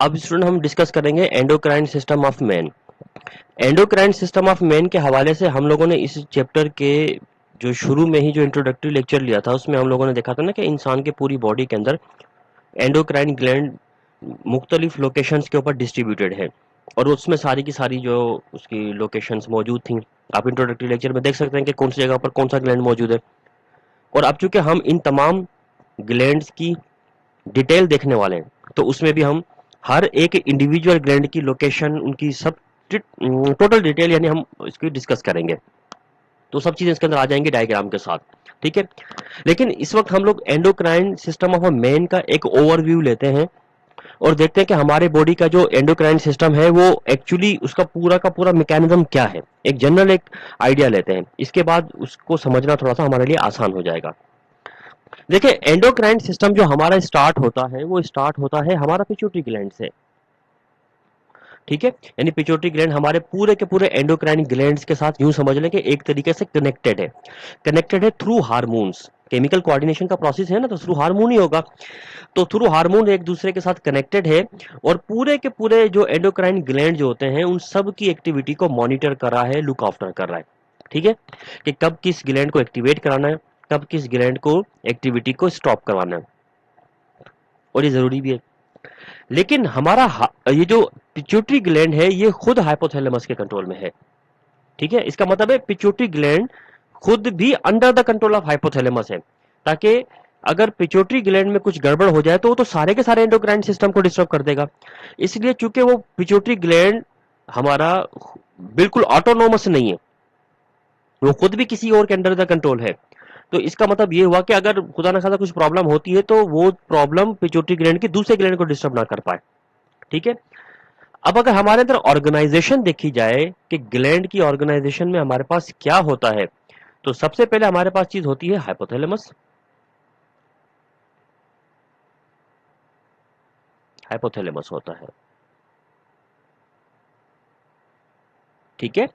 अब स्टूडेंट हम डिस्कस करेंगे endocrine system of man. Endocrine system of man के हवाले से हम लोगों ने इस चैप्टर के जो शुरू में ही जो इंट्रोडक्टरी लेक्चर लिया था उसमें हम लोगों ने देखा था ना कि इंसान के पूरी बॉडी के अंदर एंडोक्राइन ग्लैंड मुख्तलिफ लोकेशंस के ऊपर डिस्ट्रीब्यूटेड है और उसमें सारी की सारी जो उसकी लोकेशंस मौजूद थी। आप इंट्रोडक्टरी लेक्चर में देख सकते हैं कि कौन सी जगह पर कौन सा ग्लैंड मौजूद है। और अब चूंकि हम इन तमाम ग्लैंड्स की डिटेल देखने वाले हैं तो उसमें भी हम हर एक इंडिविजुअल ग्लैंड की लोकेशन उनकी सब टोटल डिटेल यानी हम इसकी डिस्कस करेंगे। तो सब चीजें इसके अंदर आ जाएंगी डायग्राम के साथ। ठीक है, लेकिन इस वक्त हम लोग endocrine system of a man का एक ओवरव्यू लेते हैं और देखते हैं कि हमारे बॉडी का जो एंडोक्राइन सिस्टम है वो एक्चुअली उसका पूरा का पूरा मैकेनिज्म क्या है। एक जनरल एक आइडिया लेते हैं, इसके बाद उसको समझना थोड़ा सा हमारे लिए आसान हो जाएगा। देखिए, एंडोक्राइन सिस्टम जो हमारा स्टार्ट होता है वो स्टार्ट होता है हमारा पिट्यूटरी ग्लैंड से। ठीक है, यानी पिट्यूटरी ग्लैंड हमारे पूरे के पूरे एंडोक्राइन ग्लैंड्स के साथ यूं समझ लें कि एक तरीके से कनेक्टेड है थ्रू हार्मोन्स। केमिकल कोऑर्डिनेशन का प्रोसेस है ना, तो थ्रू हार्मोन ही होगा। तो थ्रू हार्मोन एक दूसरे के साथ कनेक्टेड है और पूरे के पूरे जो एंडोक्राइन ग्लैंड जो होते हैं उन सब की एक्टिविटी को मॉनिटर कर रहा है, लुक आफ्टर कर रहा है। ठीक है, कि कब किस ग्लैंड को एक्टिवेट कराना है, कब किस ग्लैंड को एक्टिविटी को स्टॉप करवाना है, और ये जरूरी भी है। लेकिन हमारा ये जो पिट्यूटरी ग्लैंड है ये खुद हाइपोथैलेमस के कंट्रोल में है। ठीक है, इसका मतलब है पिट्यूटरी ग्लैंड खुद भी under the control of hypothalamus है, ताकि अगर पिट्यूटरी ग्लैंड में कुछ गड़बड़ हो जाए तो वो तो सारे के सारे एंडोक्राइन सिस्टम को डिस्टर्ब कर देगा। इसलिए चूंकि वो पिट्यूटरी ग्लैंड हमारा बिल्कुल ऑटोनोमस नहीं है, वो खुद भी किसी और के अंडर द कंट्रोल है। तो इसका मतलब ये हुआ कि अगर खुदा ना खासा कुछ प्रॉब्लम होती है तो वो प्रॉब्लम पिट्यूटरी ग्लैंड की दूसरे ग्लैंड को डिस्टर्ब ना कर पाए। ठीक है, अब अगर हमारे अंदर ऑर्गेनाइजेशन देखी जाए कि ग्लैंड की ऑर्गेनाइजेशन में हमारे पास क्या होता है, तो सबसे पहले हमारे पास चीज होती है हाइपोथैलेमस। हाइपोथैलेमस होता है। ठीक है,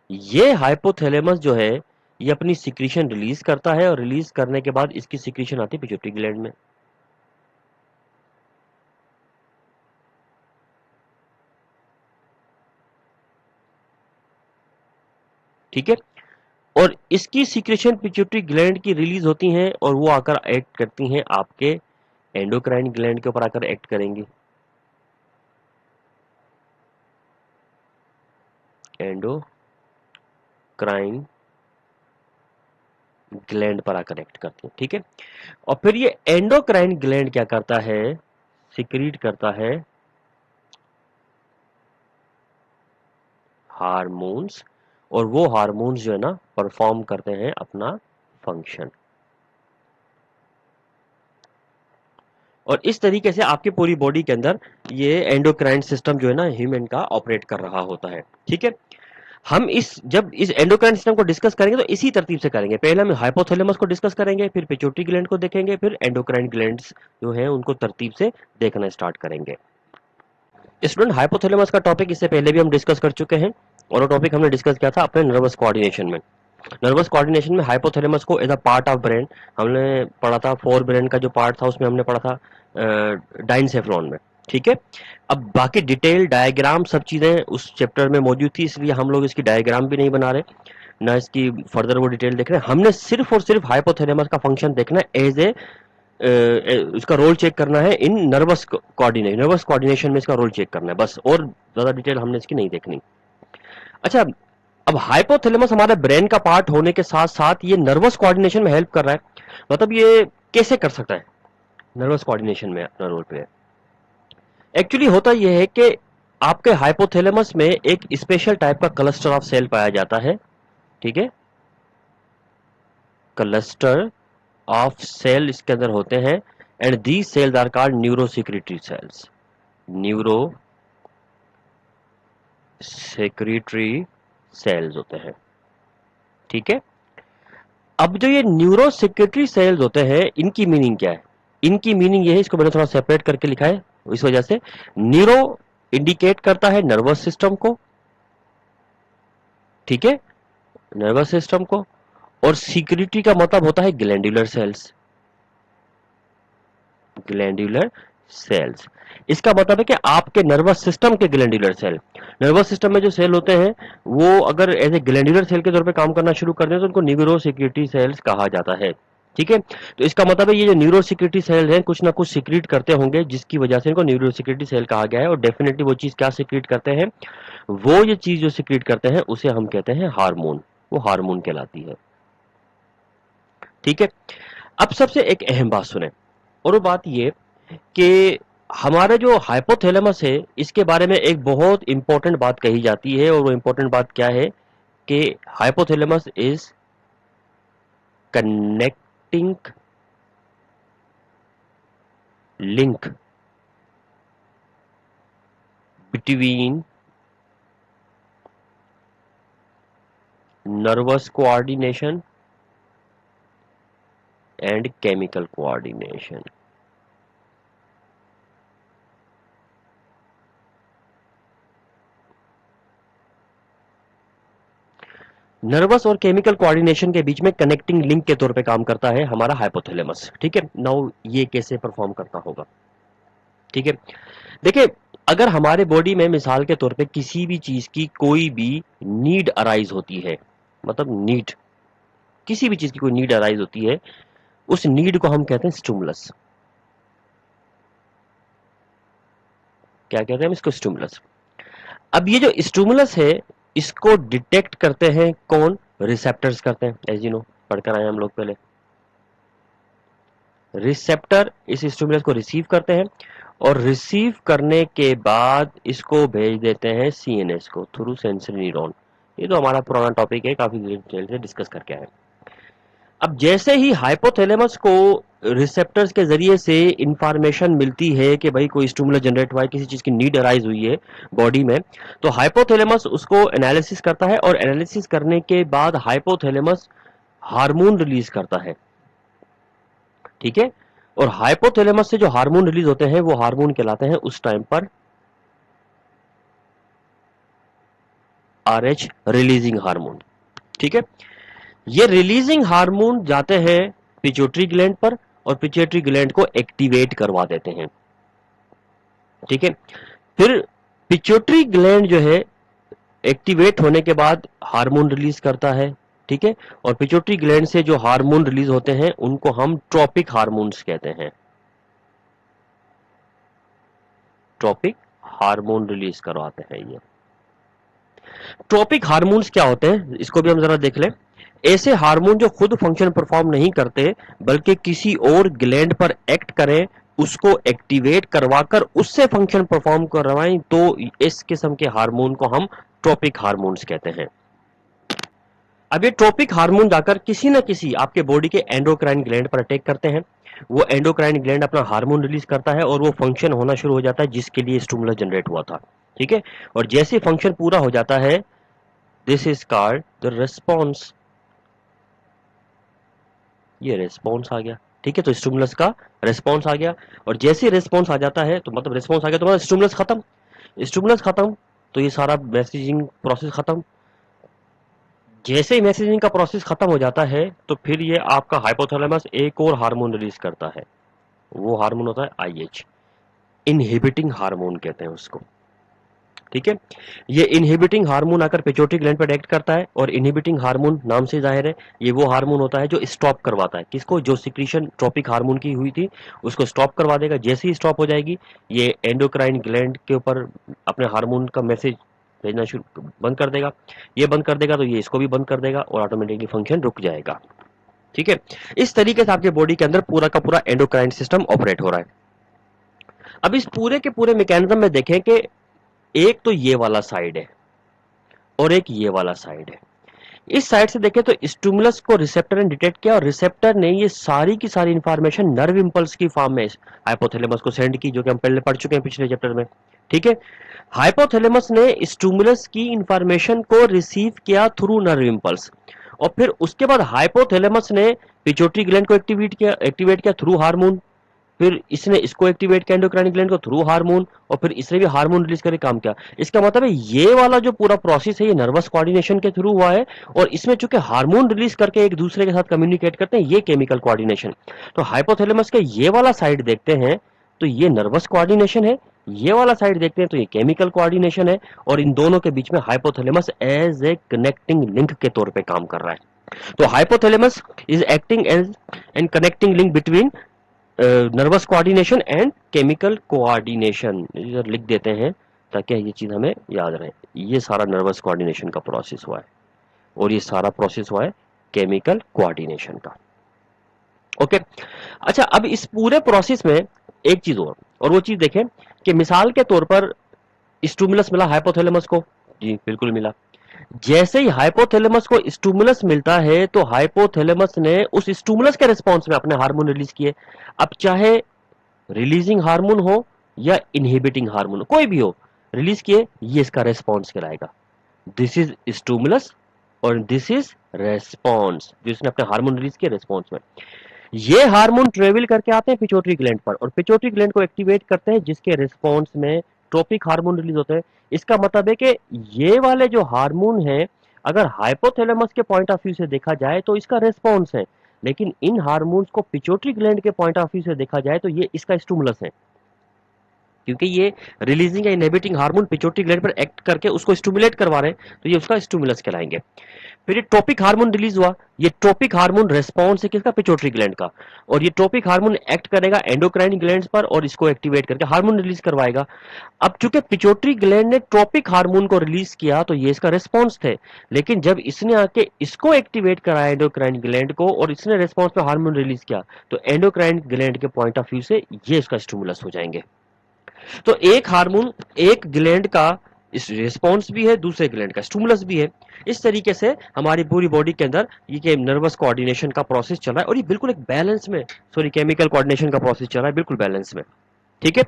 ये हाइपोथैलेमस जो है ये अपनी सिक्रीशन रिलीज करता है और रिलीज करने के बाद इसकी सिक्रीशन आती है पिट्यूटरी ग्लैंड में। ठीक है, और इसकी सिक्रेशन पिट्यूटरी ग्लैंड की रिलीज होती हैं और वो आकर एक्ट करती हैं आपके एंडोक्राइन ग्लैंड के ऊपर आकर एक्ट करेंगी। एंडोक्राइन ग्लैंड पर आकर एक्ट करती हैं। ठीक है, और फिर ये एंडोक्राइन ग्लैंड क्या करता है, सिक्रीट करता है हार्मोन्स, और वो हार्मोन्स जो है ना परफॉर्म करते हैं अपना फंक्शन। और इस तरीके से आपकी पूरी बॉडी के अंदर ये एंडोक्राइन सिस्टम जो है ना ह्यूमन का ऑपरेट कर रहा होता है। ठीक है, हम जब इस एंडोक्राइन सिस्टम को डिस्कस करेंगे तो इसी तरतीब से करेंगे। पहले हम हाइपोथैलेमस को डिस्कस करेंगे, फिर पिट्यूटरी ग्लैंड को देखेंगे, फिर एंडोक्राइन ग्लैंड्स जो है उनको तरतीब से देखना स्टार्ट करेंगे। स्टूडेंट, हाइपोथैलेमस का टॉपिक इससे पहले भी हम डिस्कस कर चुके हैं और वो टॉपिक हमने डिस्कस किया था अपने नर्वस कोऑर्डिनेशन में। नर्वस कोऑर्डिनेशन में हाइपोथैलेमस को as a part of brain हमने पढ़ा था। फोर ब्रेन का जो पार्ट था उसमें हमने पढ़ा था डाइनसेफ्लॉन में। ठीक है, अब बाकी डिटेल डायग्राम सब चीजें उस चैप्टर में मौजूद थी, इसलिए हम लोग इसकी डायग्राम भी नहीं बना रहे, ना इसकी फर्दर वो डिटेल देख रहे हैं। हमने सिर्फ और सिर्फ हाइपोथैलेमस का फंक्शन देखना है एज ए उसका रोल चेक करना है इन नर्वस कोऑर्डिनेशन में इसका रोल चेक करना है बस, और ज्यादा डिटेल हमने इसकी नहीं देखनी। अच्छा, अब हाइपोथैलेमस हमारे ब्रेन का पार्ट होने के साथ साथ ये नर्वस कोऑर्डिनेशन में हेल्प कर रहा है। मतलब ये कैसे कर सकता है नर्वस कोऑर्डिनेशन में अपना रोल प्ले? एक्चुअली होता यह है कि आपके हाइपोथैलेमस में एक स्पेशल टाइप का क्लस्टर ऑफ सेल पाया जाता है। ठीक है, क्लस्टर ऑफ सेल इसके अंदर होते हैं and these cells are called neurosecretory cells. Neurosecretory cells होते हैं। ठीक है, अब जो ये न्यूरो सेक्रेटरी सेल्स होते हैं इनकी मीनिंग क्या है? इनकी मीनिंग ये है, इसको मैंने थोड़ा सेपरेट करके लिखा है इस वजह से। न्यूरो इंडिकेट करता है नर्वस सिस्टम को। ठीक है, नर्वस सिस्टम को, और सिक्रेटरी का मतलब होता है ग्लैंडुलर सेल्स। Glandular cells. इसका मतलब है कि आपके नर्वस सिस्टम के ग्लैंडुलर सेल, नर्वस सिस्टम में जो सेल होते हैं वो अगर एज ए ग्लैंडुलर सेल के तौर पे काम करना शुरू कर दें तो उनको न्यूरो सिक्रेटरी सेल्स कहा जाता है। ठीक है, तो इसका मतलब है ये जो न्यूरो सिक्रेटरी सेल हैं कुछ ना कुछ सिक्रीट करते होंगे जिसकी वजह से इनको न्यूरो सिक्रेटरी सेल कहा गया है। और डेफिनेटली वो चीज क्या सिक्रीट करते हैं, वो ये चीज जो सिक्रीट करते हैं उसे हम कहते हैं हार्मोन, वो हार्मोन कहलाती है। ठीक है, अब सबसे एक अहम बात सुने, और वो बात ये कि हमारा जो हाइपोथैलेमस है इसके बारे में एक बहुत इंपॉर्टेंट बात कही जाती है, और वो इंपॉर्टेंट बात क्या है कि hypothalamus is connecting link between nervous coordination and chemical coordination। Nervous और केमिकल कोऑर्डिनेशन के बीच में कनेक्टिंग लिंक के तौर पे काम करता है हमारा हाइपोथैलेमस। ठीक है, नाउ ये कैसे परफॉर्म करता होगा। ठीक है, देखिए अगर हमारे बॉडी में मिसाल के तौर पे किसी भी चीज की कोई भी नीड अराइज होती है, मतलब नीड, किसी भी चीज की कोई नीड अराइज होती है, उस नीड को हम कहते हैं स्टिमुलस। क्या कहते हैं हम इसको, स्टिमुलस। अब ये जो स्टिमुलस है इसको डिटेक्ट करते हैं कौन, रिसेप्टर्स करते हैं, एज यू नो पढ़कर आए हम लोग पहले। रिसेप्टर इस स्टिमुलस को रिसीव करते हैं और रिसीव करने के बाद इसको भेज देते हैं सीएनएस को थ्रू सेंसरी न्यूरॉन। ये तो हमारा पुराना टॉपिक है, काफी डिटेल से डिस्कस करके आए। अब जैसे ही हाइपोथैलेमस को रिसेप्टर्स के जरिए से इंफॉर्मेशन मिलती है कि भाई कोई स्टिमुलस जनरेट हुआ है, किसी चीज की नीड अराइज हुई है बॉडी में, तो हाइपोथैलेमस उसको एनालिसिस करता है और एनालिसिस करने के बाद हाइपोथैलेमस हार्मोन रिलीज करता है। ठीक है, और हाइपोथैलेमस से जो हार्मोन रिलीज होते हैं वो हार्मोन कहलाते हैं उस टाइम पर आरएच रिलीजिंग हार्मोन। ठीक है, ये रिलीजिंग हार्मोन जाते हैं पिट्यूटरी ग्लैंड पर और पिट्यूटरी ग्लैंड को एक्टिवेट करवा देते हैं। ठीक है, फिर पिट्यूटरी ग्लैंड जो है एक्टिवेट होने के बाद हार्मोन रिलीज करता है। ठीक है, और पिट्यूटरी ग्लैंड से जो हार्मोन रिलीज होते हैं उनको हम ट्रॉपिक हार्मोन्स कहते हैं। ट्रॉपिक हार्मोन रिलीज करवाते हैं ये। ट्रॉपिक हार्मोन्स क्या होते हैं इसको भी हम जरा देख लें। ऐसे हार्मोन जो खुद फंक्शन परफॉर्म नहीं करते बल्कि किसी और ग्लैंड पर एक्ट करें, उसको एक्टिवेट करवाकर उससे फंक्शन परफॉर्म करवाएं, तो इस किस्म के हार्मोन को हम ट्रॉपिक हार्मोन्स कहते हैं। अब ये ट्रॉपिक हार्मोन जाकर किसी न किसी आपके बॉडी के एंडोक्राइन ग्लैंड पर अटैक करते हैं। वो एंडोक्राइन ग्लैंड अपना हार्मोन रिलीज करता है और वो फंक्शन होना शुरू हो जाता है जिसके लिए स्टिमुलस जनरेट हुआ था। ठीक है, और जैसे फंक्शन पूरा हो जाता है, this is called the response. ये रिस्पॉन्स आ गया। ठीक है, तो स्टिमुलस का रिस्पॉन्स आ गया, और जैसे रिस्पॉन्स आ जाता है तो मतलब रिस्पॉन्स आ गया तो मतलब स्टिमुलस खत्म। स्टिमुलस खत्म तो ये सारा मैसेजिंग प्रोसेस खत्म। जैसे ही मैसेजिंग का प्रोसेस खत्म हो जाता है तो फिर ये आपका हाइपोथैलेमस एक और हार्मोन रिलीज करता है। वो हार्मोन होता है आईएच, इनहिबिटिंग हार्मोन कहते हैं उसको। ठीक है, ये इनहिबिटिंग हार्मोन आकर पिट्यूटरी ग्लैंड पर एक्ट करता है, और इनहिबिटिंग हार्मोन नाम से जाहिर है ये वो हार्मोन होता है जो स्टॉप करवाता है किसको, जो सिक्रीशन ट्रॉपिक हार्मोन की हुई थी उसको स्टॉप करवा देगा। जैसे ही स्टॉप हो जाएगी ये एंडोक्राइन ग्लैंड के ऊपर अपने हार्मोन का मैसेज भेजना शुरू बंद कर देगा। ये बंद कर देगा तो ये इसको भी बंद कर देगा और ऑटोमेटिकली फंक्शन रुक जाएगा। ठीक है, इस तरीके से आपके बॉडी के अंदर पूरा का पूरा एंडोक्राइन सिस्टम ऑपरेट हो रहा है। अब इस पूरे के पूरे मैकेनिज्म में देखें कि एक तो ये वाला साइड है और एक ये वाला साइड है। इस साइड से देखें तो स्टिमुलस को रिसेप्टर ने डिटेक्ट किया और रिसेप्टर ने ये सारी की सारी इंफॉर्मेशन नर्व इंपल्स की फॉर्म में हाइपोथैलेमस को सेंड की, जो कि हम पहले पढ़ चुके हैं पिछले चैप्टर में। ठीक है, हाइपोथैलेमस ने स्टिमुलस की इंफॉर्मेशन को रिसीव किया थ्रू नर्व इंपल्स, और फिर उसके बाद हाइपोथैलेमस ने पिट्यूटरी ग्लैंड को एक्टिवेट किया थ्रू हार्मोन, फिर इसने इसको एक्टिवेट किया एंडोक्राइन ग्लैंड को थ्रू हार्मोन, और फिर इसने भी हार्मोन रिलीज करके काम किया। इसका मतलब है ये वाला जो पूरा प्रोसेस है ये नर्वस कोऑर्डिनेशन के थ्रू हुआ है, और इसमें चूंकि हार्मोन रिलीज करके एक दूसरे के साथ कम्युनिकेट करते हैं, ये केमिकल कोऑर्डिनेशन। तो हाइपोथैलेमस के ये वाला साइड देखते हैं तो ये नर्वस कोऑर्डिनेशन है, ये वाला साइड देखते हैं तो ये केमिकल कोऑर्डिनेशन है, और इन दोनों के बीच में hypothalamus as a connecting link के तौर पे काम कर रहा है। तो hypothalamus is acting as an connecting link between nervous coordination and chemical coordination, लिख देते हैं ताकि ये चीज हमें याद रहे। ये सारा नर्वस कोऑर्डिनेशन का प्रोसेस हुआ है, और ये सारा प्रोसेस हुआ है केमिकल कोऑर्डिनेशन का। ओके, अच्छा अब इस पूरे प्रोसेस में एक चीज और वो चीज देखें कि मिसाल के तौर पर स्टिमुलस मिला हाइपोथैलेमस को, जी बिल्कुल मिला। जैसे ही हाइपोथैलेमस को स्टिमुलस मिलता है तो हाइपोथैलेमस ने उस स्टिमुलस के रिस्पॉन्स में अपने हार्मोन रिलीज किए। अब चाहे रिलीजिंग हार्मोन हो या इनहिबिटिंग हार्मोन हो, कोई भी हो, रिलीज किए, ये इसका रेस्पॉन्स कहलाएगा। दिस इज स्टिमुलस और दिस इज रेस्पॉन्स, जो इसने अपने हार्मोन रिलीज किए रेस्पॉन्स में। ये हार्मोन ट्रेवल करके आते हैं पिट्यूटरी ग्लैंड पर, और पिट्यूटरी ग्लैंड को एक्टिवेट करते हैं, जिसके रिस्पॉन्स में ट्रोपिक हार्मोन रिलीज होते हैं। इसका मतलब है कि ये वाले जो हार्मोन है, अगर हाइपोथैलेमस के पॉइंट ऑफ व्यू से देखा जाए तो इसका रेस्पॉन्स है, लेकिन इन हार्मोन्स को पिट्यूटरी ग्लैंड के पॉइंट ऑफ व्यू से देखा जाए तो ये इसका स्टिमुलस है, क्योंकि ये रिलीजिंग या इनहिबिटिंग हार्मोन पिट्यूटरी ग्लैंड पर एक्ट करके उसको स्टिमुलेट करवा रहे हैं, तो ये उसका स्टिमुलस कहलाएंगे। फिर ये ट्रोपिक हार्मोन रिलीज हुआ, ये ट्रोपिक हार्मोन रेस्पॉन्स है किसका, पिट्यूटरी ग्लैंड का, और ये ट्रोपिक हार्मोन एक्ट करेगा एंडोक्राइन ग्लैंड्स पर और इसको एक्टिवेट करके हार्मोन रिलीज करवाएगा। अब चूंकि पिट्यूटरी ग्लैंड ने ट्रोपिक हार्मोन को रिलीज किया तो ये इसका रेस्पॉन्स थे, लेकिन जब इसने आके इसको एक्टिवेट कराया एंडोक्राइन ग्लैंड को और इसने रेस्पॉन्स पे हार्मोन रिलीज किया, तो एंडोक्राइन ग्लैंड के पॉइंट ऑफ व्यू से ये इसका स्टिमुलस हो जाएंगे। तो एक हार्मोन एक ग्लैंड का इस रिस्पॉन्स भी है, दूसरे ग्लैंड का स्टिमुलस भी है। इस तरीके से हमारी पूरी बॉडी के अंदर ये नर्वस कोऑर्डिनेशन का प्रोसेस चल रहा है, और ये बिल्कुल एक बैलेंस में, सॉरी केमिकल कोऑर्डिनेशन का प्रोसेस चल रहा है बिल्कुल बैलेंस में। ठीक है,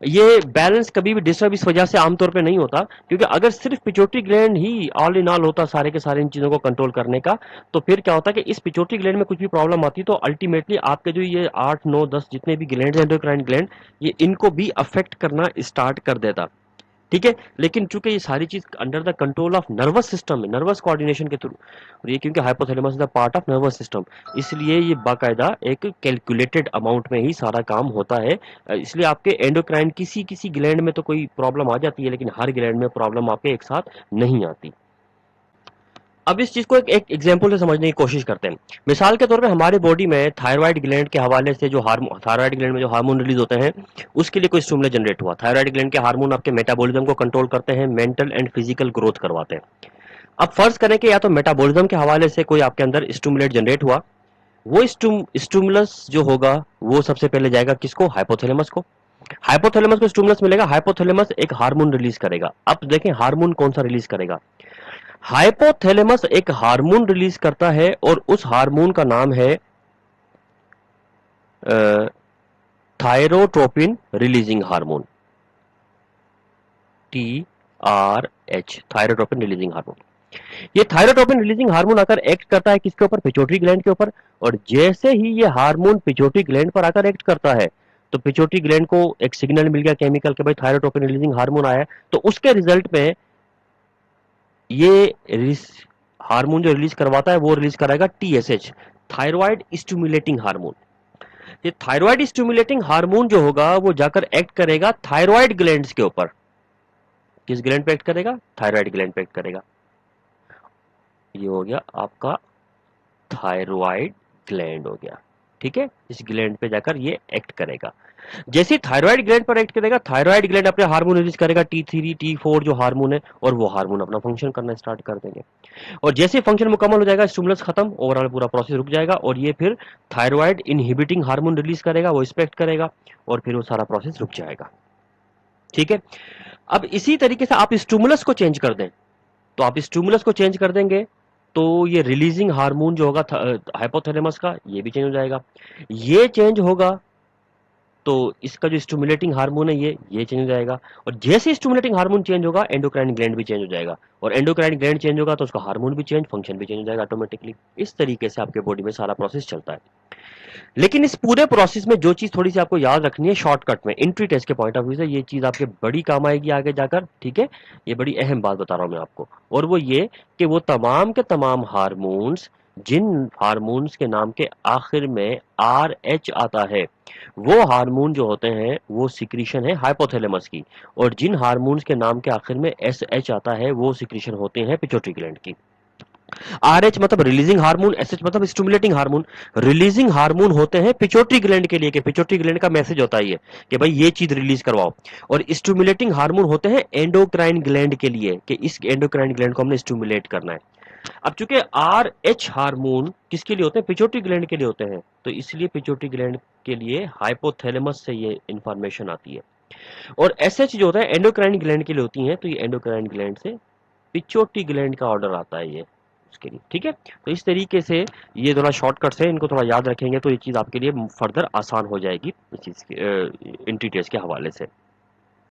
ये बैलेंस कभी भी डिस्टर्ब इस वजह से आमतौर पे नहीं होता, क्योंकि अगर सिर्फ pituitary gland he all in all होता सारे के सारे इन चीजों को कंट्रोल करने का, तो फिर क्या होता है कि इस पिट्यूटरी ग्लैंड में कुछ भी प्रॉब्लम आती तो अल्टीमेटली आपके जो ये 8 9 10 जितने भी ग्लैंड एंडोक्राइन ग्लैंड, ये इनको भी अफेक्ट करना स्टार्ट कर देता। ठीक है, लेकिन चूंकि ये सारी चीज under the control of nervous system है, नर्वस कोऑर्डिनेशन के थ्रू, और ये क्योंकि hypothalamus is the part of nervous system, इसलिए ये बाकायदा एक कैलकुलेटेड अमाउंट में ही सारा काम होता है। इसलिए आपके एंडोक्राइन किसी किसी ग्लैंड में तो कोई प्रॉब्लम आ जाती है, लेकिन हर ग्लैंड में प्रॉब्लम आपके एक साथ नहीं आती। अब इस चीज को एक एग्जांपल से समझने की कोशिश करते हैं। मिसाल के तौर पे हमारे बॉडी में थायराइड ग्लैंड के हवाले से जो हार्मोन, थायराइड ग्लैंड में जो हार्मोन रिलीज होते हैं, उसके लिए कोई स्टिमुलस जनरेट हुआ। थायराइड ग्लैंड के हार्मोन आपके मेटाबॉलिज्म को कंट्रोल करते हैं, मेंटल एंड फिजिकल ग्रोथ करवाते हैं। अब फर्ज करें कि या तो मेटाबॉलिज्म के हवाले से कोई आपके अंदर स्टिमुलेट जनरेट हुआ, वो स्टिमुलस जो होगा वो सबसे पहले जाएगा किसको, हाइपोथैलेमस को। हाइपोथैलेमस को स्टिमुलस मिलेगा, हाइपोथैलेमस एक हार्मोन रिलीज करेगा। अब देखें हार्मोन कौन सा रिलीज करेगा, हाइपोथैलेमस एक हार्मोन रिलीज करता है, और उस हार्मोन का नाम है thyrotropin releasing hormone, TRH, thyrotropin releasing hormone. ये थायरोट्रोपिन रिलीजिंग हार्मोन आकर एक्ट करता है किसके ऊपर, पिट्यूटरी ग्लैंड के ऊपर, और जैसे ही ये हार्मोन पिट्यूटरी ग्लैंड पर आकर एक्ट करता है तो पिट्यूटरी ग्लैंड को एक सिग्नल मिल गया केमिकल के, भाई थायरोट्रोपिन रिलीजिंग हार्मोन आया है, तो उसके रिजल्ट में ये हार्मोन जो रिलीज करवाता है वो रिलीज कराएगा TSH, थायराइड स्टिमुलेटिंग हार्मोन। ये थायराइड स्टिमुलेटिंग हार्मोन जो होगा वो जाकर एक्ट करेगा थायराइड ग्लैंड्स के ऊपर। किस ग्लैंड पे एक्ट करेगा, थायराइड ग्लैंड पे एक्ट करेगा। ये हो गया आपका थायराइड ग्लैंड हो गया। ठीक है, इस ग्लैंड पे जाकर ये एक्ट करेगा। जैसे थायराइड ग्लैंड पर एक्ट करेगा, थायराइड ग्लैंड अपने हार्मोन रिलीज करेगा, T3 T4 जो हार्मोन है, और वो हार्मोन अपना फंक्शन करना स्टार्ट कर देंगे। और जैसे फंक्शन मुकम्मल हो जाएगा, स्टिमुलस खत्म, ओवरऑल पूरा प्रोसेस रुक जाएगा, और ये फिर थायराइड इनहिबिटिंग हार्मोन रिलीज करेगा, वो एक्ट करेगा, और फिर वो सारा प्रोसेस रुक जाएगा। ठीक है, अब इसी तरीके से आप स्टिमुलस को चेंज कर दें, तो आप स्टिमुलस को चेंज कर देंगे तो ये रिलीजिंग हार्मोन जो होगा हाइपोथैलेमस का, ये भी चेंज हो जाएगा। ये चेंज होगा तो इसका जो स्टिमुलेटिंग हार्मोन है ये चेंज हो जाएगा, और जैसे स्टिमुलेटिंग हार्मोन चेंज होगा एंडोक्राइन ग्लैंड भी चेंज हो जाएगा, और एंडोक्राइन ग्लैंड चेंज होगा तो उसका हार्मोन भी चेंज, फंक्शन भी चेंज हो जाएगा ऑटोमेटिकली। इस तरीके से आपके बॉडी में सारा प्रोसेस चलता है। लेकिन इस पूरे प्रोसेस में जो चीज थोड़ी सी आपको याद रखनी है शॉर्टकट में, एंट्री टेस्ट के पॉइंट ऑफ व्यू से, ये चीज आपके बड़ी काम आएगी आगे जाकर। ठीक है, ये बड़ी अहम बात बता रहा हूं मैं आपको, और वो ये कि वो तमाम के तमाम हार्मोन्स जिन हार्मोन्स के नाम के आखिर में आर एच आता है, वो हार्मोन जो होते हैं वो सिक्रीशन है हाइपोथैलेमस की, और जिन हार्मोन्स के नाम के आखिर में एस एच आता है वो सिक्रीशन होते हैं पिट्यूटरी ग्लैंड की। आर एच मतलब रिलीजिंग हार्मोन, एस एच मतलब स्टिमुलेटिंग हार्मोन। रिलीजिंग हार्मोन होते हैं पिट्यूटरी ग्लैंड के लिए, कि पिट्यूटरी ग्लैंड का मैसेज होता है ये कि भाई ये चीज रिलीज करवाओ। और स्टिमुलेटिंग हार्मोन होते हैं एंडोक्राइन ग्लैंड के लिए, कि इस एंडोक्राइन ग्लैंड को हमने स्टिमुलेट करना है। अब चूंकि आर एच हार्मोन किसके लिए होते हैं, पिट्यूटरी ग्लैंड के लिए होते हैं, तो इसलिए पिट्यूटरी ग्लैंड के लिए हाइपोथैलेमस से ये इंफॉर्मेशन आती है। और एस एच जो होता है एंडोक्राइन ग्लैंड के लिए होती है, तो ये एंडोक्राइन ग्लैंड से पिट्यूटरी ग्लैंड का ऑर्डर आता है ये उसके लिए। ठीक है, तो इस तरीके से ये थोड़ा शॉर्टकट्स है, इनको थोड़ा याद रखेंगे तो ये चीज आपके लिए फर्दर आसान हो जाएगी इस चीज के इंटीटेस के हवाले से।